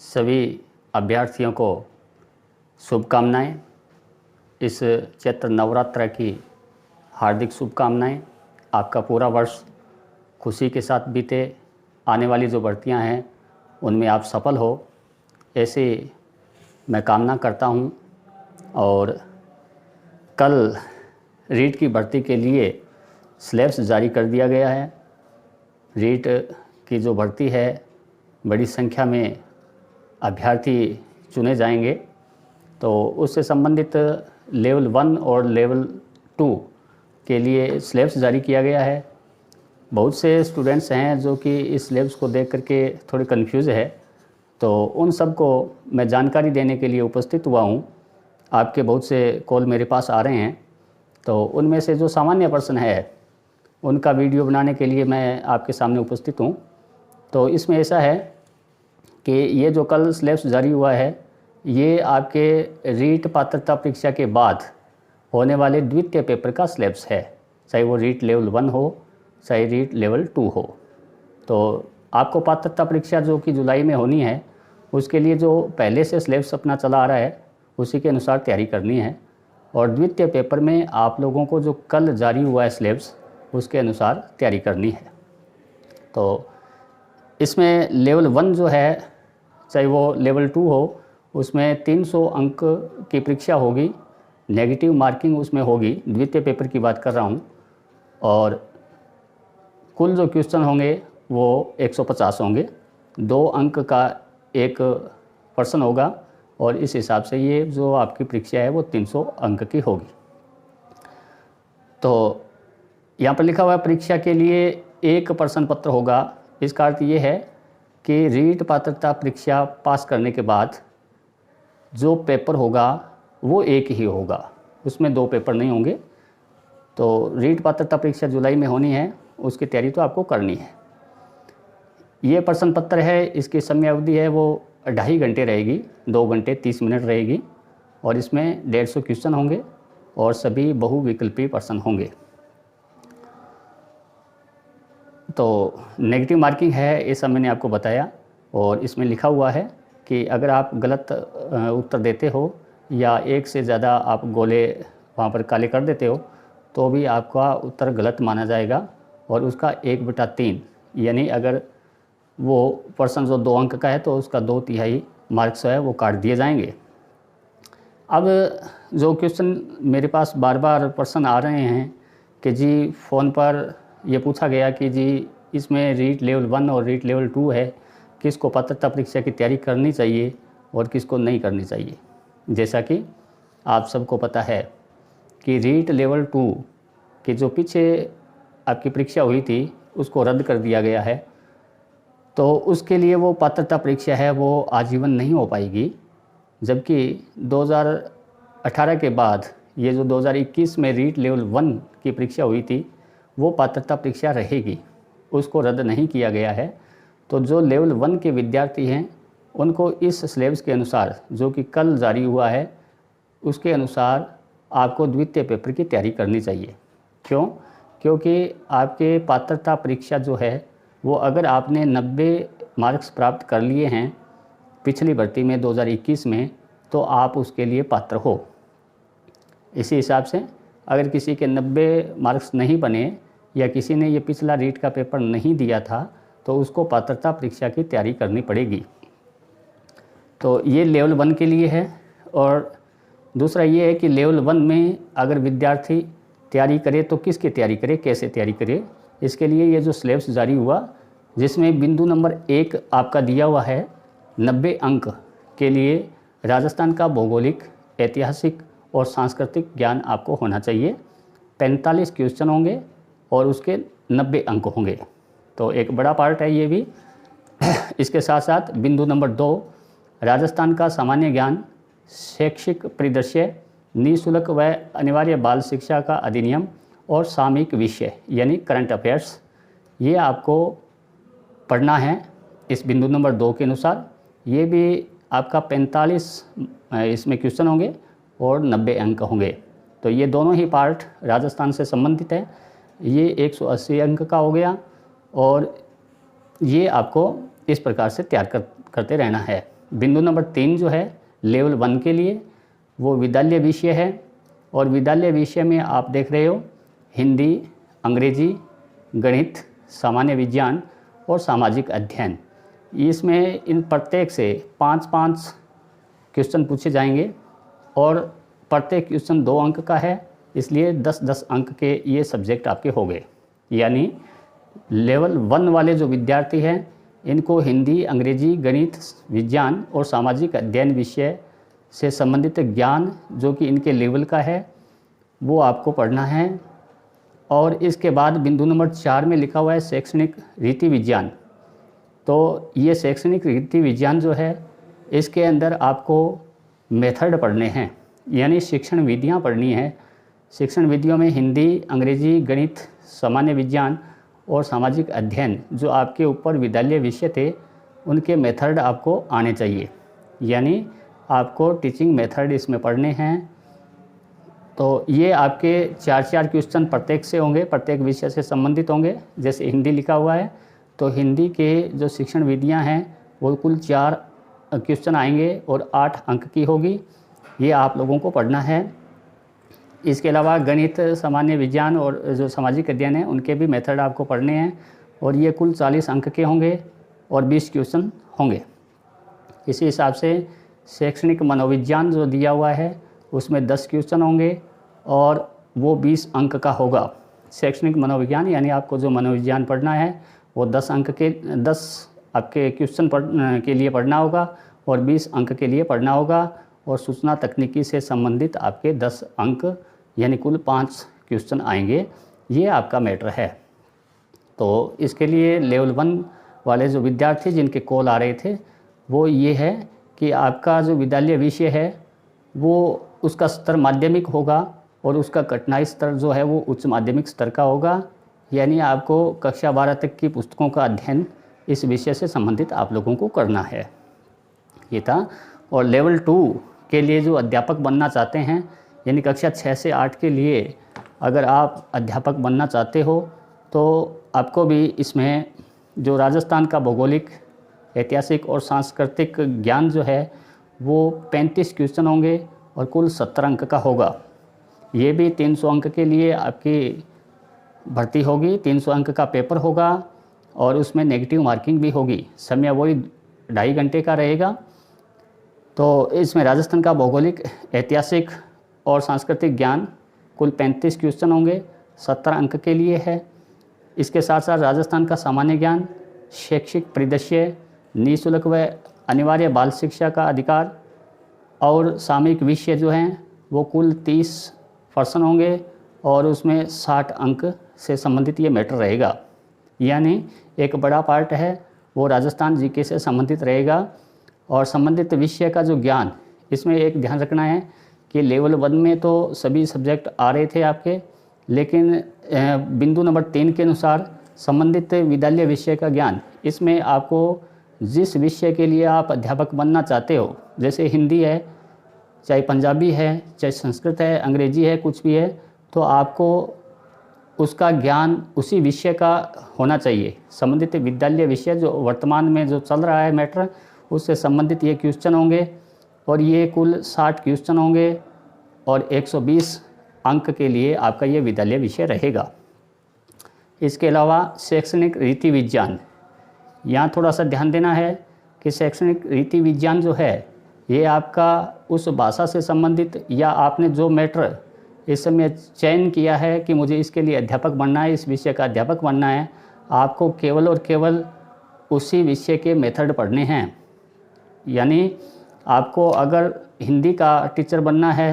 सभी अभ्यर्थियों को शुभकामनाएं। इस चैत्र नवरात्र की हार्दिक शुभकामनाएं। आपका पूरा वर्ष खुशी के साथ बीते। आने वाली जो भर्तियां हैं उनमें आप सफल हो, ऐसे मैं कामना करता हूं। और कल रीट की भर्ती के लिए सिलेबस जारी कर दिया गया है। रीट की जो भर्ती है, बड़ी संख्या में अभ्यर्थी चुने जाएंगे, तो उससे संबंधित लेवल 1 और लेवल 2 के लिए सिलेबस जारी किया गया है। बहुत से स्टूडेंट्स हैं जो कि इस सिलेबस को देख करके थोड़े कंफ्यूज है, तो उन सब को मैं जानकारी देने के लिए उपस्थित हुआ हूँ। आपके बहुत से कॉल मेरे पास आ रहे हैं, तो उनमें से जो सामान्य पर्सन है उनका वीडियो बनाने के लिए मैं आपके सामने उपस्थित हूँ। तो इसमें ऐसा है कि ये जो कल सिलेबस जारी हुआ है, ये आपके रीट पात्रता परीक्षा के बाद होने वाले द्वितीय पेपर का सिलेबस है, चाहे वो रीट लेवल 1 हो, चाहे रीट लेवल 2 हो। तो आपको पात्रता परीक्षा जो कि जुलाई में होनी है, उसके लिए जो पहले से सिलेबस अपना चला आ रहा है उसी के अनुसार तैयारी करनी है। और द्वितीय पेपर में आप लोगों को जो कल जारी हुआ है सिलेबस, उसके अनुसार तैयारी करनी है। तो इसमें लेवल 1 जो है, चाहे वो लेवल 2 हो, उसमें 300 अंक की परीक्षा होगी। नेगेटिव मार्किंग उसमें होगी। द्वितीय पेपर की बात कर रहा हूँ। और कुल जो क्वेश्चन होंगे वो 150 होंगे। 2 अंक का एक पर्सन होगा और इस हिसाब से ये जो आपकी परीक्षा है वो 300 अंक की होगी। तो यहाँ पर लिखा हुआ है परीक्षा के लिए एक प्रश्न पत्र होगा। इसका अर्थ ये है कि रीट पात्रता परीक्षा पास करने के बाद जो पेपर होगा वो एक ही होगा, उसमें 2 पेपर नहीं होंगे। तो रीट पात्रता परीक्षा जुलाई में होनी है, उसकी तैयारी तो आपको करनी है। ये प्रश्न पत्र है, इसकी समय अवधि है वो 2.5 घंटे रहेगी, 2 घंटे 30 मिनट रहेगी। और इसमें 150 क्वेश्चन होंगे और सभी बहुविकल्पी प्रश्न होंगे। तो नेगेटिव मार्किंग है, ये सब मैंने आपको बताया। और इसमें लिखा हुआ है कि अगर आप गलत उत्तर देते हो या एक से ज़्यादा आप गोले वहाँ पर काले कर देते हो, तो भी आपका उत्तर गलत माना जाएगा और उसका 1/3 यानी अगर वो पर्सन जो 2 अंक का है तो उसका 2/3 मार्क्स है वो काट दिए जाएंगे। अब जो क्वेश्चन मेरे पास बार बार पर्सन आ रहे हैं कि जी फ़ोन पर ये पूछा गया कि जी इसमें रीट लेवल 1 और रीट लेवल 2 है, किसको पात्रता परीक्षा की तैयारी करनी चाहिए और किसको नहीं करनी चाहिए। जैसा कि आप सबको पता है कि रीट लेवल 2 की जो पीछे आपकी परीक्षा हुई थी उसको रद्द कर दिया गया है, तो उसके लिए वो पात्रता परीक्षा है वो आजीवन नहीं हो पाएगी। जबकि 2018 के बाद ये जो 2021 में रीट लेवल 1 की परीक्षा हुई थी वो पात्रता परीक्षा रहेगी, उसको रद्द नहीं किया गया है। तो जो लेवल 1 के विद्यार्थी हैं उनको इस सिलेबस के अनुसार जो कि कल जारी हुआ है उसके अनुसार आपको द्वितीय पेपर की तैयारी करनी चाहिए। क्यों? क्योंकि आपके पात्रता परीक्षा जो है वो अगर आपने 90 मार्क्स प्राप्त कर लिए हैं पिछली भर्ती में 2021 में, तो आप उसके लिए पात्र हो। इसी हिसाब से अगर किसी के 90 मार्क्स नहीं बने या किसी ने ये पिछला रीट का पेपर नहीं दिया था तो उसको पात्रता परीक्षा की तैयारी करनी पड़ेगी। तो ये लेवल 1 के लिए है। और दूसरा ये है कि लेवल 1 में अगर विद्यार्थी तैयारी करे तो किसकी तैयारी करे, कैसे तैयारी करे। इसके लिए ये जो सिलेबस जारी हुआ जिसमें बिंदु नंबर 1 आपका दिया हुआ है 90 अंक के लिए राजस्थान का भौगोलिक, ऐतिहासिक और सांस्कृतिक ज्ञान आपको होना चाहिए। 45 क्वेश्चन होंगे और उसके 90 अंक होंगे, तो एक बड़ा पार्ट है ये भी। इसके साथ साथ बिंदु नंबर 2 राजस्थान का सामान्य ज्ञान, शैक्षिक परिदृश्य, निःशुल्क व अनिवार्य बाल शिक्षा का अधिनियम और सामयिक विषय यानी करंट अफेयर्स, ये आपको पढ़ना है इस बिंदु नंबर 2 के अनुसार। ये भी आपका 45 इसमें क्वेश्चन होंगे और 90 अंक होंगे। तो ये दोनों ही पार्ट राजस्थान से संबंधित है। ये 180 अंक का हो गया और ये आपको इस प्रकार से तैयार करते रहना है। बिंदु नंबर 3 जो है लेवल 1 के लिए वो विद्यालय विषय है, और विद्यालय विषय में आप देख रहे हो हिंदी, अंग्रेजी, गणित, सामान्य विज्ञान और सामाजिक अध्ययन। इसमें इन प्रत्येक से 5-5 क्वेश्चन पूछे जाएंगे और प्रत्येक क्वेश्चन 2 अंक का है, इसलिए 10-10 अंक के ये सब्जेक्ट आपके हो गए। यानी लेवल 1 वाले जो विद्यार्थी हैं इनको हिंदी, अंग्रेजी, गणित, विज्ञान और सामाजिक अध्ययन विषय से संबंधित ज्ञान जो कि इनके लेवल का है वो आपको पढ़ना है। और इसके बाद बिंदु नंबर 4 में लिखा हुआ है शैक्षणिक रीति विज्ञान। तो ये शैक्षणिक रीति विज्ञान जो है इसके अंदर आपको मेथड पढ़ने हैं, यानी शिक्षण विधियाँ पढ़नी है। शिक्षण विधियों में हिंदी, अंग्रेजी, गणित, सामान्य विज्ञान और सामाजिक अध्ययन जो आपके ऊपर विद्यालय विषय थे उनके मेथड आपको आने चाहिए, यानी आपको टीचिंग मेथड इसमें पढ़ने हैं। तो ये आपके 4-4 क्वेश्चन प्रत्येक से होंगे, प्रत्येक विषय से संबंधित होंगे। जैसे हिंदी लिखा हुआ है तो हिंदी के जो शिक्षण विधियाँ हैं वो कुल 4 क्वेश्चन आएंगे और 8 अंक की होगी, ये आप लोगों को पढ़ना है। इसके अलावा गणित, सामान्य विज्ञान और जो सामाजिक अध्ययन है उनके भी मेथड आपको पढ़ने हैं, और ये कुल 40 अंक के होंगे और 20 क्वेश्चन होंगे। इसी हिसाब से शैक्षणिक मनोविज्ञान जो दिया हुआ है उसमें 10 क्वेश्चन होंगे और वो 20 अंक का होगा। शैक्षणिक मनोविज्ञान यानी आपको जो मनोविज्ञान पढ़ना है वो 10 अंक के 10 आपके क्वेश्चन के लिए पढ़ना होगा और 20 अंक के लिए पढ़ना होगा, और सूचना तकनीकी से संबंधित आपके 10 अंक यानी कुल 5 क्वेश्चन आएंगे। ये आपका मैटर है। तो इसके लिए लेवल 1 वाले जो विद्यार्थी जिनके कॉल आ रहे थे वो ये है कि आपका जो विद्यालय विषय है वो उसका स्तर माध्यमिक होगा और उसका कठिनाई स्तर जो है वो उच्च माध्यमिक स्तर का होगा, यानी आपको कक्षा 12 तक की पुस्तकों का अध्ययन इस विषय से संबंधित आप लोगों को करना है। ये था। और लेवल 2 के लिए जो अध्यापक बनना चाहते हैं यानी कक्षा 6 से 8 के लिए अगर आप अध्यापक बनना चाहते हो तो आपको भी इसमें जो राजस्थान का भौगोलिक, ऐतिहासिक और सांस्कृतिक ज्ञान जो है वो 35 क्वेश्चन होंगे और कुल 70 अंक का होगा। ये भी 300 अंक के लिए आपकी भर्ती होगी, 300 अंक का पेपर होगा और उसमें नेगेटिव मार्किंग भी होगी। समय वही 2.5 घंटे का रहेगा। तो इसमें राजस्थान का भौगोलिक, ऐतिहासिक और सांस्कृतिक ज्ञान कुल 35 क्वेश्चन होंगे, 70 अंक के लिए है। इसके साथ साथ राजस्थान का सामान्य ज्ञान, शैक्षिक परिदृश्य, निःशुल्क व अनिवार्य बाल शिक्षा का अधिकार और सामयिक विषय जो हैं वो कुल 30% होंगे और उसमें 60 अंक से संबंधित ये मैटर रहेगा। यानी एक बड़ा पार्ट है वो राजस्थान जीके से संबंधित रहेगा। और संबंधित विषय का जो ज्ञान, इसमें एक ध्यान रखना है कि लेवल 1 में तो सभी सब्जेक्ट आ रहे थे आपके, लेकिन बिंदु नंबर 3 के अनुसार संबंधित विद्यालय विषय का ज्ञान, इसमें आपको जिस विषय के लिए आप अध्यापक बनना चाहते हो, जैसे हिंदी है, चाहे पंजाबी है, चाहे संस्कृत है, अंग्रेजी है, कुछ भी है, तो आपको उसका ज्ञान उसी विषय का होना चाहिए। संबंधित विद्यालय विषय जो वर्तमान में जो चल रहा है मैटर, उससे संबंधित ये क्वेश्चन होंगे और ये कुल 60 क्वेश्चन होंगे और 120 अंक के लिए आपका ये विद्यालय विषय रहेगा। इसके अलावा शैक्षणिक रीति विज्ञान, यहाँ थोड़ा सा ध्यान देना है कि शैक्षणिक रीति विज्ञान जो है ये आपका उस भाषा से संबंधित या आपने जो मैटर इस समय चयन किया है कि मुझे इसके लिए अध्यापक बनना है, इस विषय का अध्यापक बनना है, आपको केवल और केवल उसी विषय के मेथड पढ़ने हैं। यानी आपको अगर हिंदी का टीचर बनना है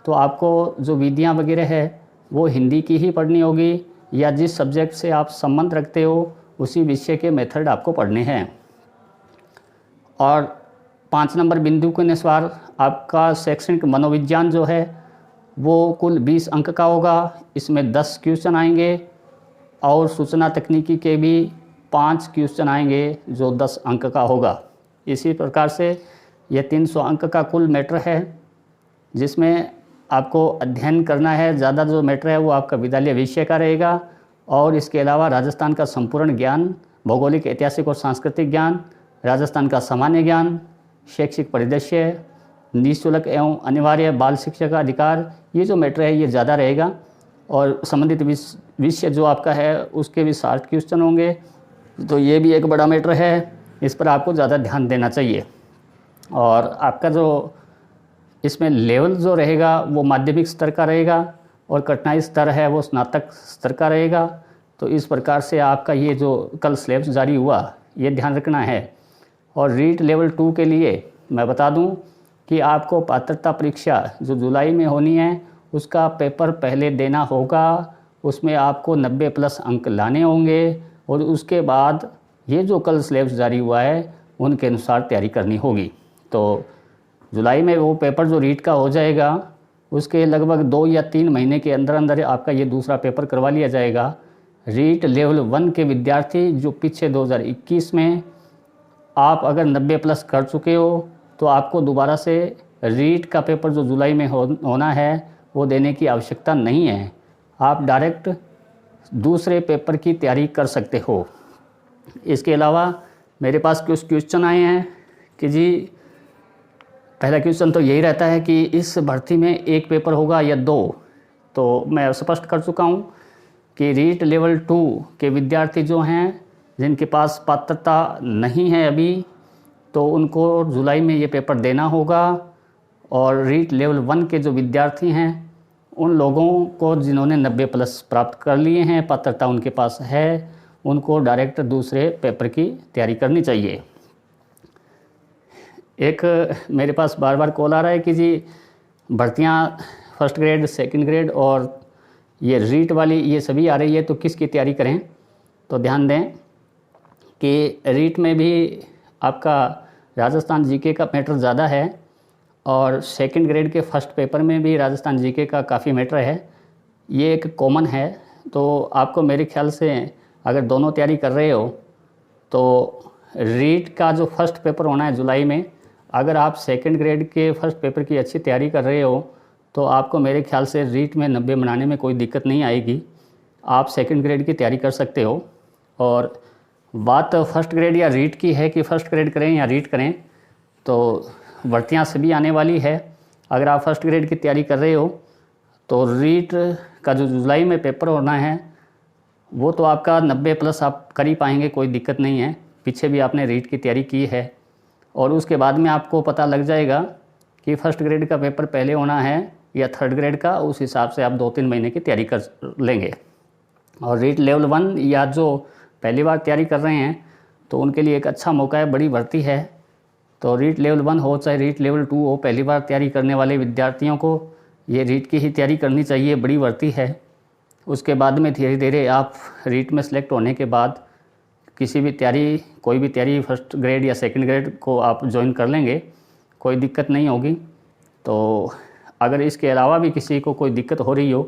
तो आपको जो विधियाँ वगैरह है वो हिंदी की ही पढ़नी होगी, या जिस सब्जेक्ट से आप संबंध रखते हो उसी विषय के मेथड आपको पढ़ने हैं। और 5 नंबर बिंदु के अनुसार आपका शैक्षणिक मनोविज्ञान जो है वो कुल 20 अंक का होगा। इसमें 10 क्वेश्चन आएंगे और सूचना तकनीकी के भी 5 क्वेश्चन आएंगे जो 10 अंक का होगा। इसी प्रकार से यह 300 अंक का कुल मैटर है जिसमें आपको अध्ययन करना है। ज़्यादा जो मैटर है वो आपका विद्यालय विषय का रहेगा और इसके अलावा राजस्थान का संपूर्ण ज्ञान, भौगोलिक, ऐतिहासिक और सांस्कृतिक ज्ञान, राजस्थान का सामान्य ज्ञान, शैक्षिक परिदृश्य, निःशुल्क एवं अनिवार्य बाल शिक्षा का अधिकार, ये जो मैटर है ये ज़्यादा रहेगा। और संबंधित विषय जो आपका है उसके भी 60 क्वेश्चन होंगे, तो ये भी एक बड़ा मैटर है, इस पर आपको ज़्यादा ध्यान देना चाहिए। और आपका जो इसमें लेवल जो रहेगा वो माध्यमिक स्तर का रहेगा और कठिनाई स्तर है वो स्नातक स्तर का रहेगा। तो इस प्रकार से आपका ये जो कल सिलेबस जारी हुआ ये ध्यान रखना है। और रीट लेवल 2 के लिए मैं बता दूं कि आपको पात्रता परीक्षा जो जुलाई में होनी है उसका पेपर पहले देना होगा, उसमें आपको 90+ अंक लाने होंगे और उसके बाद ये जो कल सिलेबस जारी हुआ है उनके अनुसार तैयारी करनी होगी। तो जुलाई में वो पेपर जो रीट का हो जाएगा उसके लगभग 2 या 3 महीने के अंदर अंदर आपका ये दूसरा पेपर करवा लिया जाएगा। रीट लेवल 1 के विद्यार्थी जो पीछे 2021 में आप अगर 90+ कर चुके हो तो आपको दोबारा से रीट का पेपर जो जुलाई में होना है वो देने की आवश्यकता नहीं है। आप डायरेक्ट दूसरे पेपर की तैयारी कर सकते हो। इसके अलावा मेरे पास कुछ क्वेश्चन आए हैं कि जी पहला क्वेश्चन तो यही रहता है कि इस भर्ती में एक पेपर होगा या 2। तो मैं स्पष्ट कर चुका हूँ कि रीट लेवल 2 के विद्यार्थी जो हैं जिनके पास पात्रता नहीं है अभी, तो उनको जुलाई में ये पेपर देना होगा। और रीट लेवल 1 के जो विद्यार्थी हैं उन लोगों को जिन्होंने 90+ प्राप्त कर लिए हैं, पात्रता उनके पास है, उनको डायरेक्ट दूसरे पेपर की तैयारी करनी चाहिए। एक मेरे पास बार बार कॉल आ रहा है कि जी भर्तियां फर्स्ट ग्रेड, सेकंड ग्रेड और ये रीट वाली ये सभी आ रही है, तो किसकी तैयारी करें। तो ध्यान दें कि रीट में भी आपका राजस्थान जीके का मैटर ज़्यादा है और सेकंड ग्रेड के फर्स्ट पेपर में भी राजस्थान जीके का काफ़ी मैटर है। ये एक कॉमन है। तो आपको मेरे ख्याल से अगर दोनों तैयारी कर रहे हो तो रीट का जो फर्स्ट पेपर होना है जुलाई में, अगर आप सेकंड ग्रेड के फर्स्ट पेपर की अच्छी तैयारी कर रहे हो तो आपको मेरे ख्याल से रीट में 90 बनाने में कोई दिक्कत नहीं आएगी। आप सेकंड ग्रेड की तैयारी कर सकते हो। और बात फर्स्ट ग्रेड या रीट की है कि फ़र्स्ट ग्रेड करें या रीट करें, तो भर्तियाँ सभी आने वाली है। अगर आप फर्स्ट ग्रेड की तैयारी कर रहे हो तो रीट का जो जुलाई में पेपर होना है वो तो आपका 90+ आप कर ही पाएंगे, कोई दिक्कत नहीं है। पीछे भी आपने रीट की तैयारी की है और उसके बाद में आपको पता लग जाएगा कि फर्स्ट ग्रेड का पेपर पहले होना है या थर्ड ग्रेड का, उस हिसाब से आप 2-3 महीने की तैयारी कर लेंगे। और रीट लेवल 1 या जो पहली बार तैयारी कर रहे हैं तो उनके लिए एक अच्छा मौका है, बड़ी भर्ती है। तो रीट लेवल 1 हो चाहे रीट लेवल 2 हो, पहली बार तैयारी करने वाले विद्यार्थियों को ये रीट की ही तैयारी करनी चाहिए, बड़ी भर्ती है। उसके बाद में धीरे धीरे आप रीट में सेलेक्ट होने के बाद किसी भी तैयारी, कोई भी तैयारी फर्स्ट ग्रेड या सेकंड ग्रेड को आप ज्वाइन कर लेंगे, कोई दिक्कत नहीं होगी। तो अगर इसके अलावा भी किसी को कोई दिक्कत हो रही हो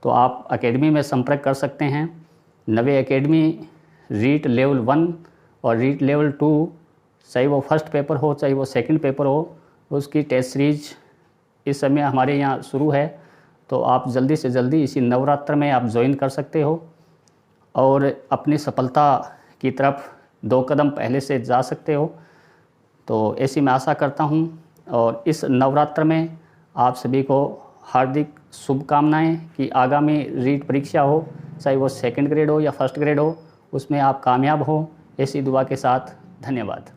तो आप एकेडमी में संपर्क कर सकते हैं। नवे एकेडमी रीट लेवल 1 और रीट लेवल 2, चाहे वो फर्स्ट पेपर हो चाहे वो सेकंड पेपर हो, उसकी टेस्ट सीरीज इस समय हमारे यहाँ शुरू है। तो आप जल्दी से जल्दी इसी नवरात्र में आप ज्वाइन कर सकते हो और अपनी सफलता की तरफ 2 कदम पहले से जा सकते हो। तो ऐसी मैं आशा करता हूँ और इस नवरात्र में आप सभी को हार्दिक शुभकामनाएं कि आगामी रीट परीक्षा हो, चाहे वो सेकंड ग्रेड हो या फर्स्ट ग्रेड हो, उसमें आप कामयाब हो। ऐसी दुआ के साथ धन्यवाद।